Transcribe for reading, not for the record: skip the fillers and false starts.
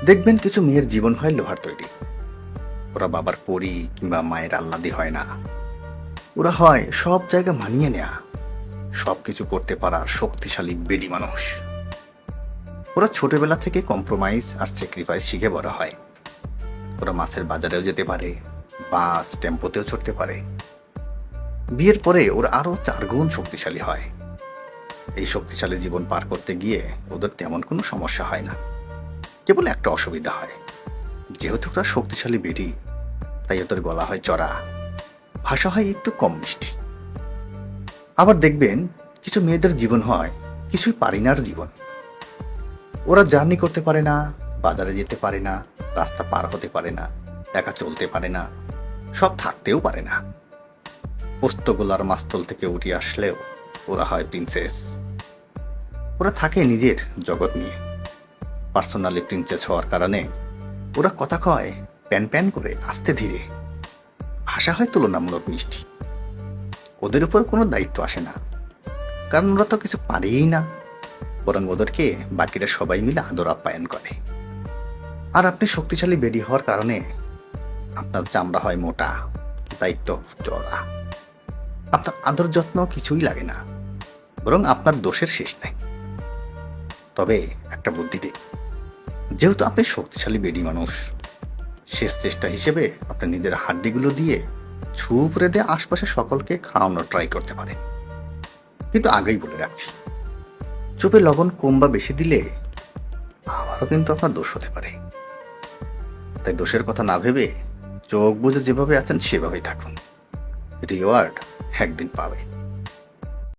দেখবেন কিছু মেয়ের জীবন হয় লোহার তৈরি। ওরা বাবার পরী কিংবা মায়ের আহ্লাদি হয় না। ওরা হয় সব জায়গা মানিয়ে নেয়া, সবকিছু করতে পারার শক্তিশালী বেডি মানুষ। ওরা ছোটবেলা থেকে কম্প্রোমাইজ আর স্যাক্রিফাইস শিখে বড় হয়। ওরা মাছের বাজারেও যেতে পারে, বাস টেম্পোতেও চড়তে পারে। বিয়ের পরে ওরা আরো 4 গুণ শক্তিশালী হয়। এই শক্তিশালী জীবন পার করতে গিয়ে ওদের তেমন কোনো সমস্যা হয় না। কেবল একটা অসুবিধা হয়, যেহেতু ওরা শক্তিশালী বেডি, তাই ওদের গলা হয় চড়া, ভাষা হয় একটু কম মিষ্টি। আবার দেখবেন কিছু মেয়েদের জীবন হয় কিছুই পারি নার জীবন। ওরা জার্নি করতে পারে না, বাজারে যেতে পারে না, রাস্তা পার হতে পারে না, একা চলতে পারে না, সব থাকতেও পারে না। পোস্তগোলার মাস্তল থেকে উঠে আসলেও ওরা হয় প্রিন্সেস। ওরা থাকে নিজের জগৎ নিয়ে। পার্সোনালি প্রিন্সেস হওয়ার কারণে ওরা কথা কয় প্যান প্যান করে, আস্তে ধীরে। ভাষা হয় তুলনামূলক মিষ্টি। ওদের উপর কোনো দায়িত্ব আসে না, কারণ ওরা তো কিছু পারেই না। বরং ওদেরকে বাকিরা সবাই মিলে আদর আপ্যায়ন করে। আর আপনি শক্তিশালী বেডি হওয়ার কারণে আপনার চামড়া হয় মোটা, দায়িত্ব চড়া। আপনার আদর যত্ন কিছুই লাগে না, বরং আপনার দোষের শেষ নেই। তবে একটা বুদ্ধি দিই, যেহেতু আপনি শক্তিশালী বেডি মানুষ, শেষ চেষ্টা হিসেবে আপনার নিজের হাড্ডিগুলো দিয়ে ছু করে দিয়ে আশপাশে সকলকে খাওয়ানোর ট্রাই করতে পারেন। কিন্তু আগেই বলে রাখছি, চুপে লবণ কম বা বেশি দিলে আবারও কিন্তু আপনার দোষ হতে পারে। তাই দোষের কথা না ভেবে চোখ বুজে যেভাবে আছেন সেভাবেই থাকুন। রিওয়ার্ড একদিন পাবেন।